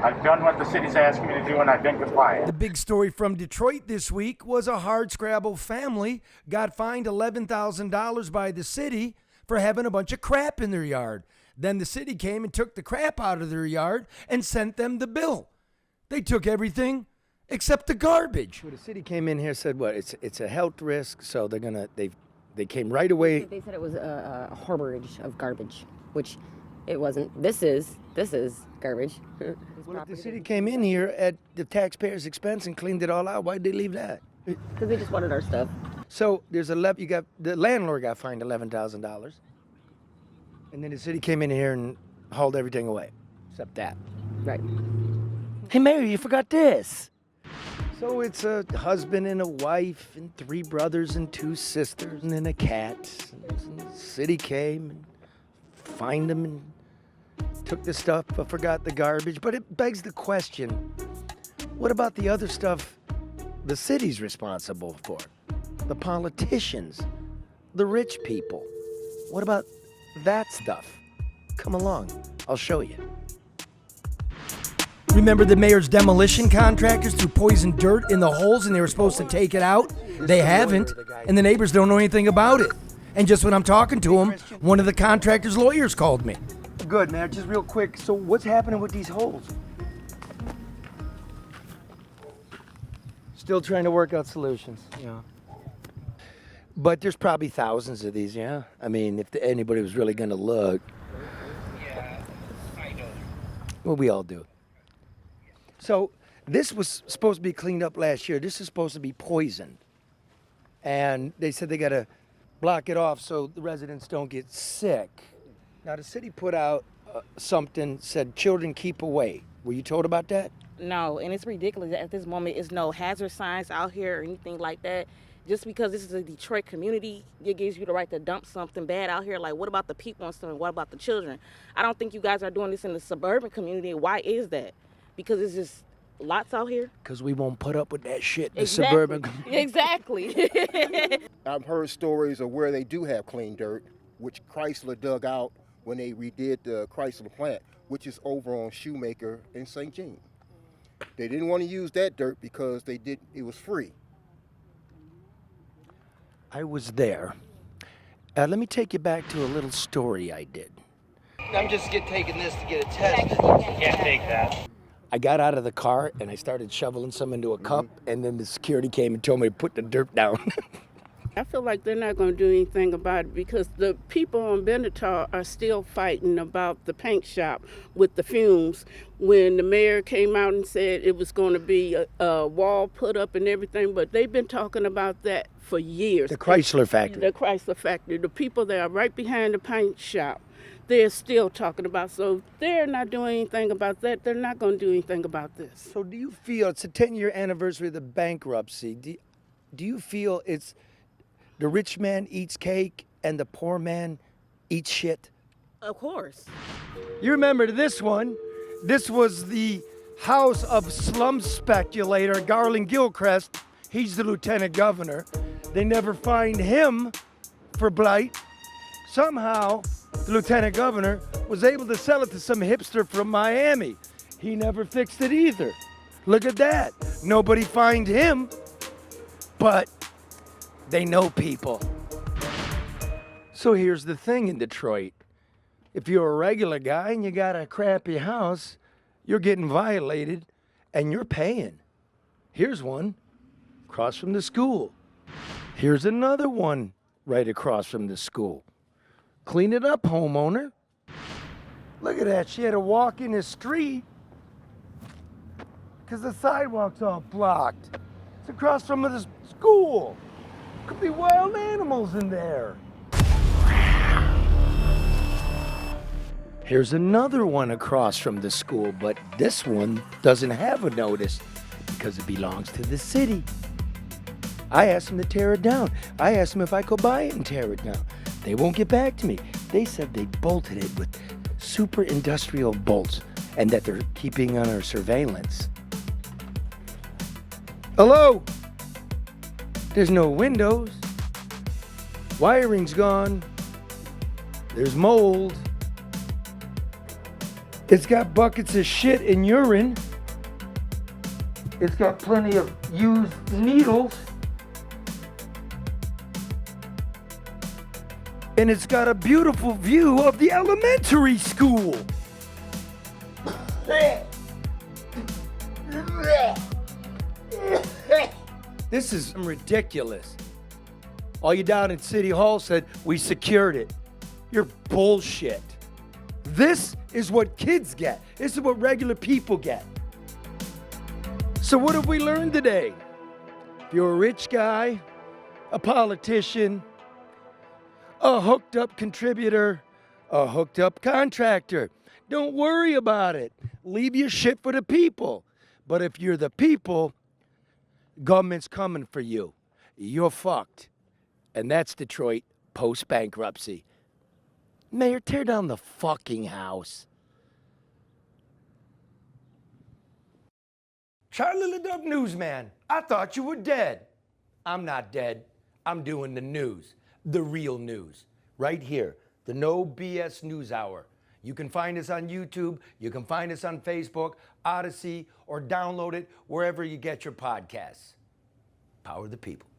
I've done what the city's asking me to do, and I've been compliant. The big story from Detroit this week was a hardscrabble family got fined $11,000 by the city for having a bunch of crap in their yard. Then the city came and took the crap out of their yard and sent them the bill. They took everything except the garbage. Well, the city came in here and said, what, it's a health risk, so they came right away. They said it was a harborage of garbage, which it wasn't. This is garbage. Well, if the city came in here at the taxpayers' expense and cleaned it all out, why'd they leave that? Because they just wanted our stuff. So there's the landlord got fined $11,000, and then the city came in here and hauled everything away, except that. Right. Hey, Mary, you forgot this. So it's a husband and a wife and 3 brothers and 2 sisters and then a cat. And the city came and fined them and took the stuff but forgot the garbage. But it begs the question, what about the other stuff the city's responsible for? The politicians, the rich people. What about that stuff? Come along, I'll show you. Remember the mayor's demolition contractors threw poison dirt in the holes and they were supposed to take it out? They haven't, and the neighbors don't know anything about it. And just when I'm talking to them, one of the contractor's lawyers called me. Good, man. Just real quick. So what's happening with these holes? Still trying to work out solutions. Yeah. But there's probably thousands of these, yeah? I mean, if anybody was really going to look. Yeah, I know. Well, we all do. So this was supposed to be cleaned up last year. This is supposed to be poisoned. And they said they got to block it off so the residents don't get sick. Now, the city put out something, said children keep away. Were you told about that? No, and it's ridiculous. At this moment, there's no hazard signs out here or anything like that. Just because this is a Detroit community, it gives you the right to dump something bad out here. Like, what about the people and stuff? What about the children? I don't think you guys are doing this in the suburban community. Why is that? Because it's just lots out here. Because we won't put up with that shit in the suburban community. Exactly. I've heard stories of where they do have clean dirt, which Chrysler dug out when they redid the Chrysler plant, which is over on Shoemaker in St. Jean. They didn't want to use that dirt because it was free. I was there. Let me take you back to a little story I did. I'm just taking this to get it tested. Can't take that. I got out of the car and I started shoveling some into a cup, and then the security came and told me to put the dirt down. I feel like they're not going to do anything about it because the people on Benatar are still fighting about the paint shop with the fumes. When the mayor came out and said it was going to be a wall put up and everything, but they've been talking about that for years. The Chrysler factory. The Chrysler factory. The people that are right behind the paint shop, they're still talking about. So they're not doing anything about that. They're not going to do anything about this. So do you feel, it's a 10-year anniversary of the bankruptcy, do you feel it's the rich man eats cake and the poor man eats shit? Of course. You remember this one? This was the house of slum speculator Garland Gilchrist. He's the lieutenant governor. They never fined him for blight. Somehow, the lieutenant governor was able to sell it to some hipster from Miami. He never fixed it either. Look at that. Nobody fined him, but they know people. So here's the thing in Detroit. If you're a regular guy and you got a crappy house, you're getting violated and you're paying. Here's one across from the school. Here's another one right across from the school. Clean it up, homeowner. Look at that. She had to walk in the street because the sidewalk's all blocked. It's across from the school. Could be wild animals in there. Here's another one across from the school, but this one doesn't have a notice because it belongs to the city. I asked them to tear it down. I asked them if I could buy it and tear it down. They won't get back to me. They said they bolted it with super industrial bolts and that they're keeping on our surveillance. Hello? There's no windows. Wiring's gone. There's mold. It's got buckets of shit and urine. It's got plenty of used needles. And it's got a beautiful view of the elementary school. This is ridiculous. All you down at City Hall said, we secured it. You're bullshit. This is what kids get. This is what regular people get. So what have we learned today? If you're a rich guy, a politician, a hooked up contributor, a hooked up contractor, don't worry about it. Leave your shit for the people. But if you're the people, government's coming for you. You're fucked. And that's Detroit post-bankruptcy. Mayor, tear down the fucking house. Charlie LeDuff newsman, I thought you were dead. I'm not dead. I'm doing the news, the real news, right here, the No BS News Hour. You can find us on YouTube, you can find us on Facebook, Odyssey, or download it wherever you get your podcasts. Power the people.